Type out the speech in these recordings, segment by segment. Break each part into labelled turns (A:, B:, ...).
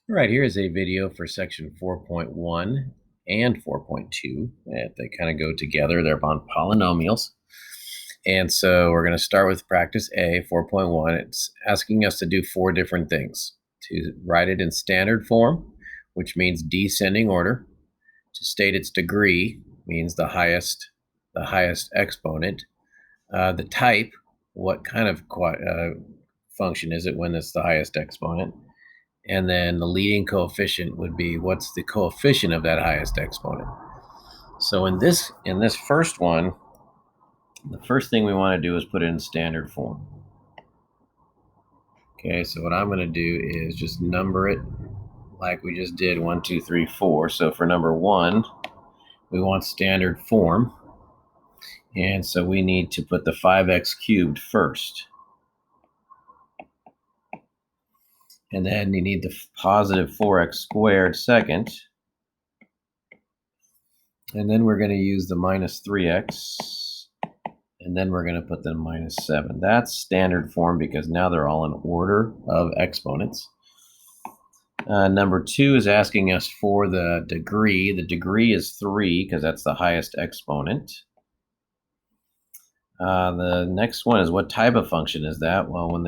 A: All right, here is a video for section 4.1 and 4.2. They kind of go together. They're on polynomials. And so we're going to start with practice A, 4.1. It's asking us to do four different things. To write it in standard form, which means descending order. To state its degree means the highest exponent. The type, what kind of function is it when it's the highest exponent? And then the leading coefficient would be what's the coefficient of that highest exponent. So in this first one, the first thing we want to do is put it in standard form. Okay, so what I'm going to do is just number it like we just did, 1, 2, 3, 4. So for number 1, we want standard form. And so we need to put the 5x cubed first. And then you need the positive 4x squared second. And then we're going to use the minus 3x. And then we're going to put the minus 7. That's standard form because now they're all in order of exponents. Number 2 is asking us for the degree. The degree is 3 because that's the highest exponent. The next one is what type of function is that? Well, when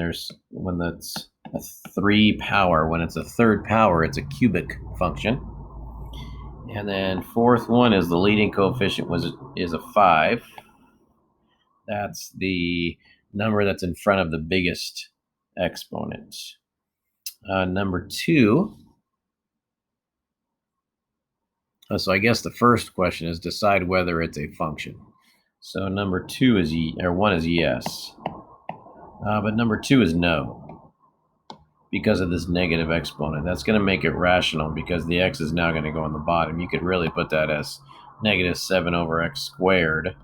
A: that's a 3 power, when it's a third power, it's a cubic function. And then fourth one is the leading coefficient is a 5. That's the number that's in front of the biggest exponent. Number 2. So I guess the first question is decide whether it's a function. So number 2 is 1 is yes, but number 2 is no because of this negative exponent. That's going to make it rational because the x is now going to go on the bottom. You could really put that as negative 7 over x squared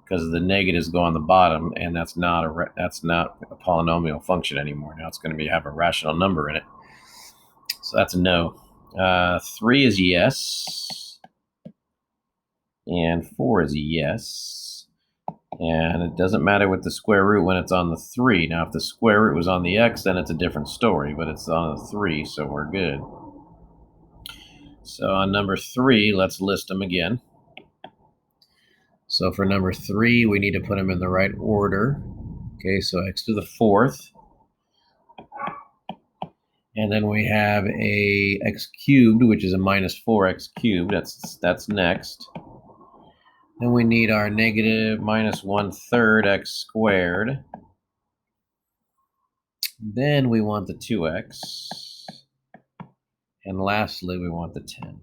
A: because the negatives go on the bottom, and that's not a polynomial function anymore. Now it's going to have a rational number in it. So that's a no. 3 is yes, and 4 is a yes. And it doesn't matter with the square root when it's on the 3. Now, if the square root was on the x, then it's a different story, but it's on the 3, so we're good. So on number 3, let's list them again. So for number 3, we need to put them in the right order. Okay, so x to the 4th. And then we have a x cubed, which is a minus 4x cubed. That's next. Then we need our negative minus 1/3 x squared. Then we want the 2x. And lastly, we want the 10.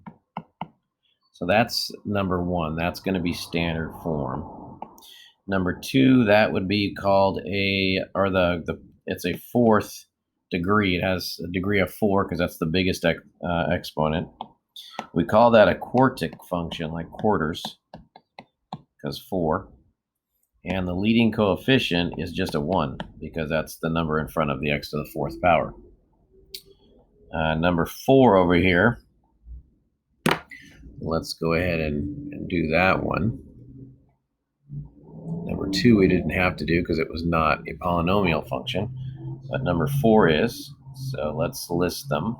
A: So that's number 1. That's going to be standard form. Number 2, that would be called it's a 4th degree. It has a degree of 4 because that's the biggest exponent. We call that a quartic function, like quarters, because 4. And the leading coefficient is just a 1 because that's the number in front of the x to the 4th power. Number 4 over here, let's go ahead and do that one. Number 2 we didn't have to do because it was not a polynomial function, but number 4 is. So let's list them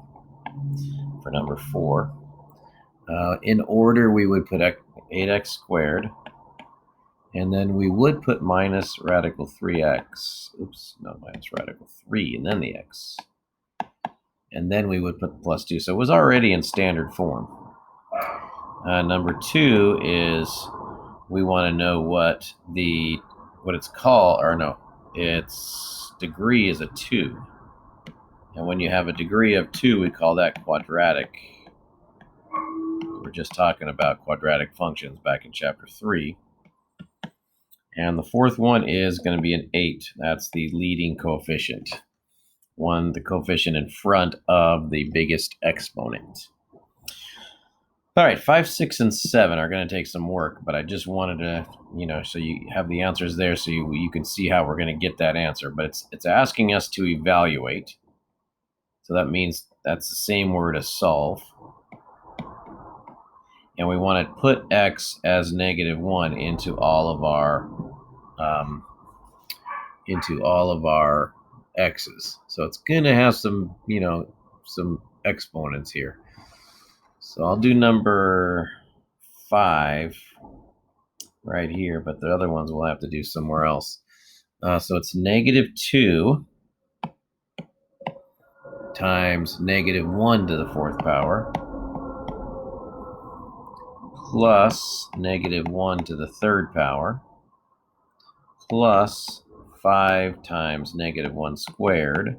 A: for number 4. In order, we would put 8x squared, and then we would put minus radical 3x. Oops, not minus radical 3, and then the x. And then we would put plus 2. So it was already in standard form. Number 2 is we want to know what it's called, or no, its degree is a 2. And when you have a degree of 2, we call that quadratic. We were just talking about quadratic functions back in chapter 3. And the fourth one is going to be an 8. That's the leading coefficient. The coefficient in front of the biggest exponent. All right, 5, 6, and 7 are going to take some work, but I just wanted to, so you have the answers there so you can see how we're going to get that answer. But it's asking us to evaluate. So that means that's the same word as solve. And we want to put x as negative 1 into all of our x's. So it's going to have some exponents here. So I'll do number 5 right here, but the other ones we'll have to do somewhere else. So it's -2 times -1 to the 4th power plus -1 to the 3rd power plus 5 times -1 squared.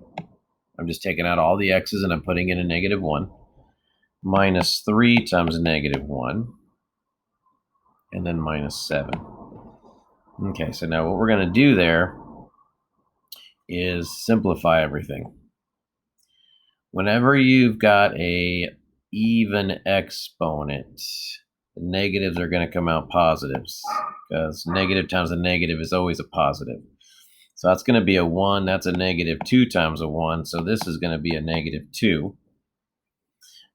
A: I'm just taking out all the x's and I'm putting in a -1 minus 3 times -1 and then minus 7. Okay, so now what we're going to do there is simplify everything. Whenever you've got a even exponent, the negatives are going to come out positives because negative times a negative is always a positive. So that's going to be a 1. That's a -2 times a 1. So this is going to be a -2.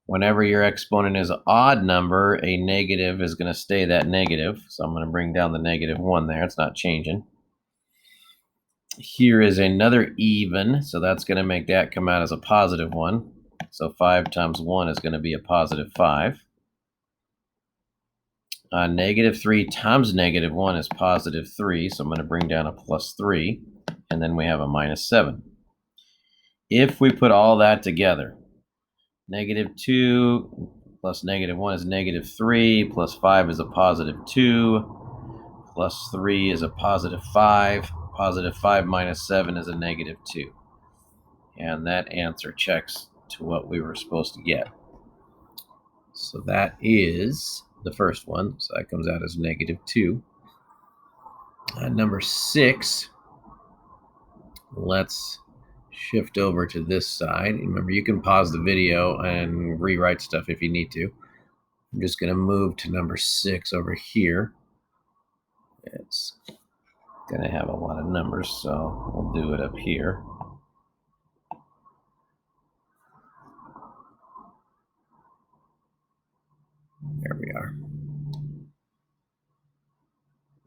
A: Whenever your exponent is an odd number, a negative is going to stay that negative. So I'm going to bring down the -1 there. It's not changing. Here is another even, so that's going to make that come out as a positive 1. So 5 times 1 is going to be a positive 5. -3 times -1 is positive 3, so I'm going to bring down a plus 3, and then we have a minus 7. If we put all that together, -2 plus -1 is -3, plus 5 is a positive 2, plus 3 is a positive 5. Positive 5 minus 7 is a -2. And that answer checks to what we were supposed to get. So that is the first one. So that comes out as -2. Number 6, let's shift over to this side. Remember, you can pause the video and rewrite stuff if you need to. I'm just going to move to number 6 over here. It's going to have a lot of numbers, so we'll do it up here. There we are.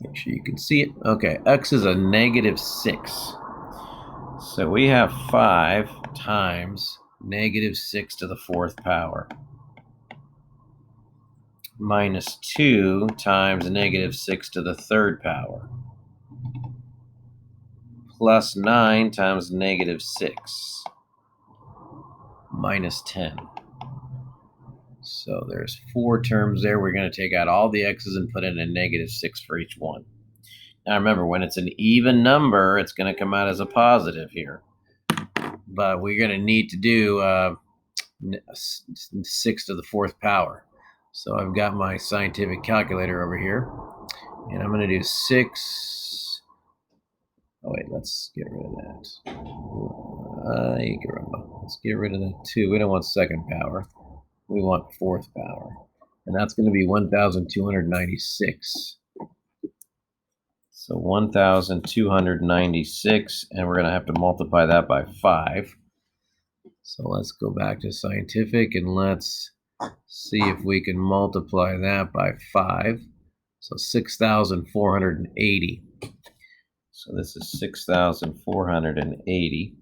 A: Make sure you can see it. Okay, x is a -6. So we have 5 times -6 to the 4th power minus 2 times -6 to the 3rd power plus 9 times -6 minus 10. So there's 4 terms there. We're going to take out all the x's and put in a -6 for each one. Now remember, when it's an even number, it's going to come out as a positive here. But we're going to need to do 6 to the 4th power. So I've got my scientific calculator over here. And I'm going to do 6. Oh, wait, let's get rid of that. Let's get rid of that 2. We don't want 2nd power. We want 4th power. And that's going to be 1,296. So 1,296, and we're going to have to multiply that by 5. So let's go back to scientific and let's see if we can multiply that by 5. So 6,480. So this is 6,480.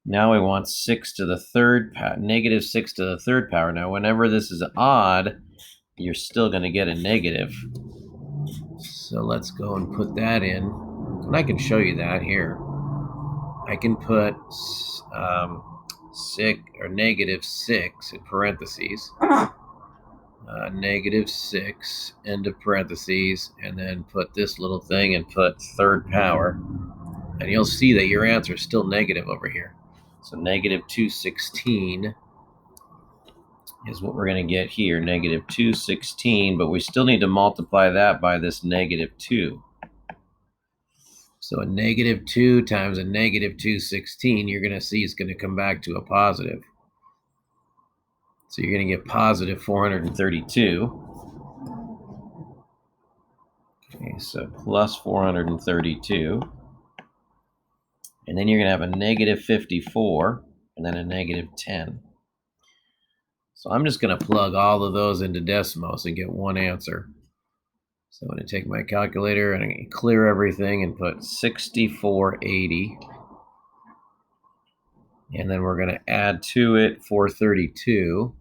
A: Now we want 6 to the 3rd power, -6 to the 3rd power. Now whenever this is odd, you're still going to get a negative. So let's go and put that in. And I can show you that here. I can put -6 in parentheses, -6 into parentheses, and then put this little thing and put 3rd power. And you'll see that your answer is still negative over here. So -216 is what we're going to get here, -216, but we still need to multiply that by this -2. So a -2 times a -216, you're going to see it's going to come back to a positive. So you're going to get positive 432. Okay, so plus 432. And then you're going to have a -54 and then a -10. So I'm just going to plug all of those into Desmos and get one answer. So I'm going to take my calculator and I'm going to clear everything and put 6480 And then we're going to add to it 432.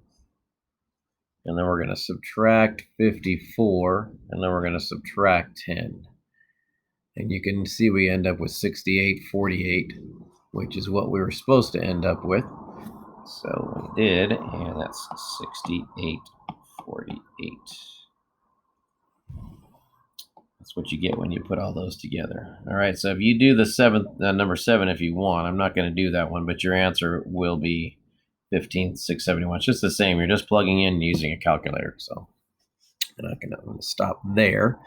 A: And then we're going to subtract 54. And then we're going to subtract 10. And you can see we end up with 6848, which is what we were supposed to end up with. So we did, and that's 6848. That's what you get when you put all those together. All right, so if you do the number 7 if you want, I'm not going to do that one, but your answer will be 15,671. It's just the same. You're just plugging in and using a calculator. So I'm going to stop there.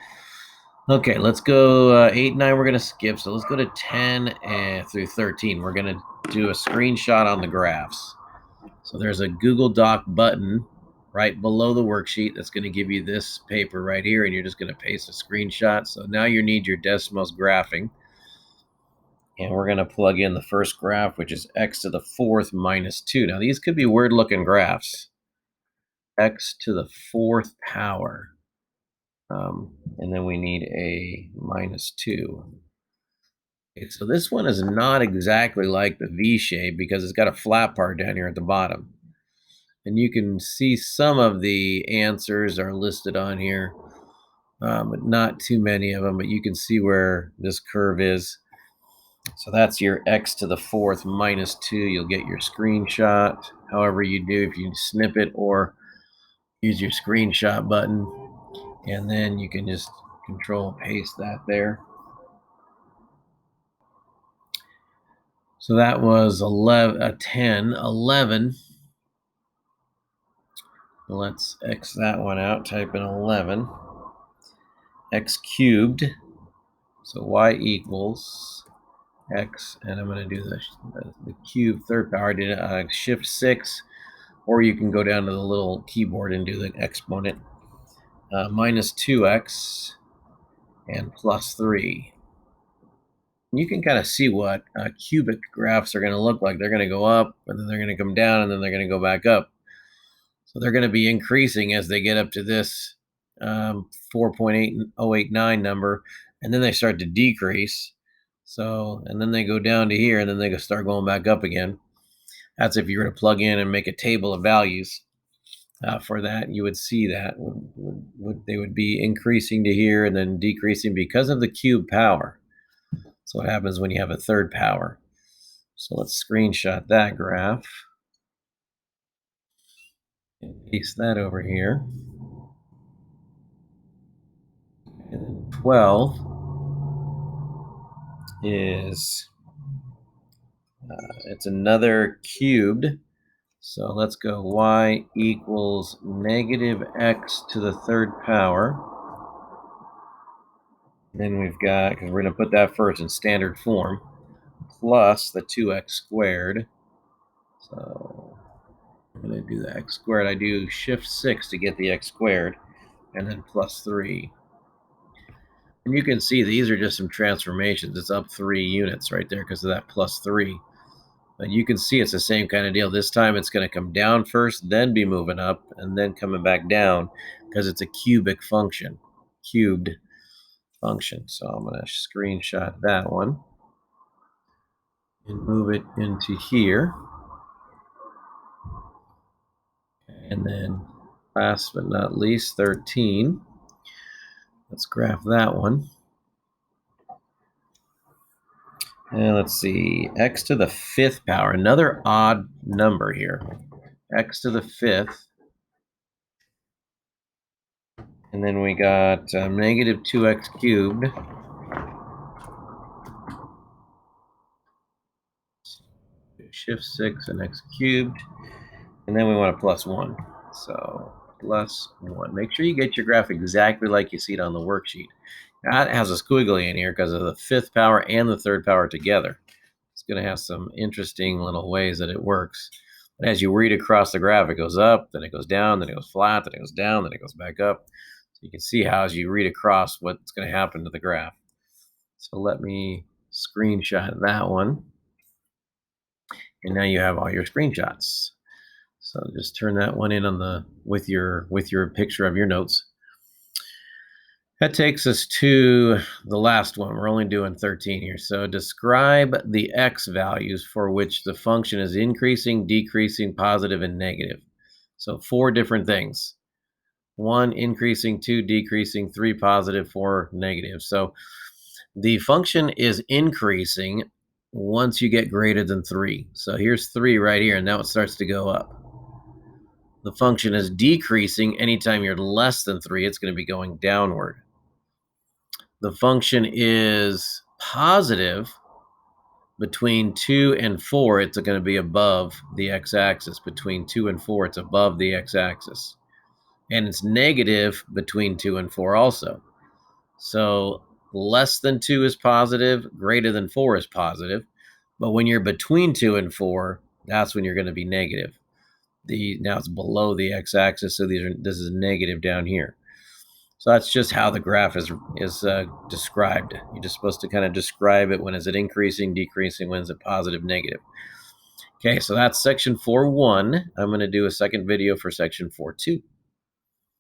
A: Okay, let's go 8, 9. We're going to skip. So let's go to 10 through 13. We're going to do a screenshot on the graphs. So there's a Google Doc button right below the worksheet that's going to give you this paper right here, and you're just going to paste a screenshot. So now you need your Desmos graphing. And we're going to plug in the first graph, which is x to the 4th minus 2. Now, these could be weird-looking graphs. X to the 4th power. And then we need a minus 2. Okay, so this one is not exactly like the V shape because it's got a flat part down here at the bottom. And you can see some of the answers are listed on here, but not too many of them. But you can see where this curve is. So that's your x to the 4th minus 2. You'll get your screenshot, however you do, if you snip it or use your screenshot button. And then you can just control paste that there. So that was 10, 11. Let's X that one out, type in 11. X cubed, so y equals X, and I'm going to do the cube third power, shift 6, or you can go down to the little keyboard and do the exponent. Minus 2x and plus 3. You can kind of see what cubic graphs are going to look like. They're going to go up, and then they're going to come down, and then they're going to go back up. So they're going to be increasing as they get up to this 4.8089 number, and then they start to decrease. So, and then they go down to here, and then they start going back up again. That's if you were to plug in and make a table of values for that. You would see that they would be increasing to here and then decreasing because of the cube power. That's what happens when you have a third power. So let's screenshot that graph and paste that over here. And then 12 is, it's another cubed. So let's go y equals negative x to the 3rd power. Then we've got, because we're going to put that first in standard form, plus the 2x squared. So I'm going to do the x squared. I do shift 6 to get the x squared, and then plus 3. And you can see these are just some transformations. It's up 3 units right there because of that plus 3. But you can see it's the same kind of deal. This time it's going to come down first, then be moving up, and then coming back down because it's a cubic function, cubed function. So I'm going to screenshot that one and move it into here. And then last but not least, 13. Let's graph that one. And let's see, x to the 5th power, another odd number here. X to the 5th. And then we got negative 2x cubed. Shift 6 and x cubed. And then we want a plus 1. So plus 1. Make sure you get your graph exactly like you see it on the worksheet. That has a squiggly in here because of the 5th power and the 3rd power together. It's going to have some interesting little ways that it works. But as you read across the graph, it goes up, then it goes down, then it goes flat, then it goes down, then it goes back up. So you can see how as you read across what's going to happen to the graph. So let me screenshot that one. And now you have all your screenshots. So just turn that one in on the with your picture of your notes. That takes us to the last one. We're only doing 13 here. So describe the x values for which the function is increasing, decreasing, positive, and negative. So 4 different things. 1 increasing, 2 decreasing, 3 positive, 4 negative. So the function is increasing once you get greater than 3. So here's 3 right here, and now it starts to go up. The function is decreasing anytime you're less than 3, it's going to be going downward. The function is positive between 2 and 4, it's going to be above the x-axis. Between 2 and 4, it's above the x-axis. And it's negative between 2 and 4 also. So less than 2 is positive, greater than 4 is positive. But when you're between 2 and 4, that's when you're going to be negative. Now it's below the x-axis, so this is negative down here. So that's just how the graph is described. You're just supposed to kind of describe it. When is it increasing, decreasing? When is it positive, negative? Okay, so that's section 4.1. I'm going to do a second video for section 4.2.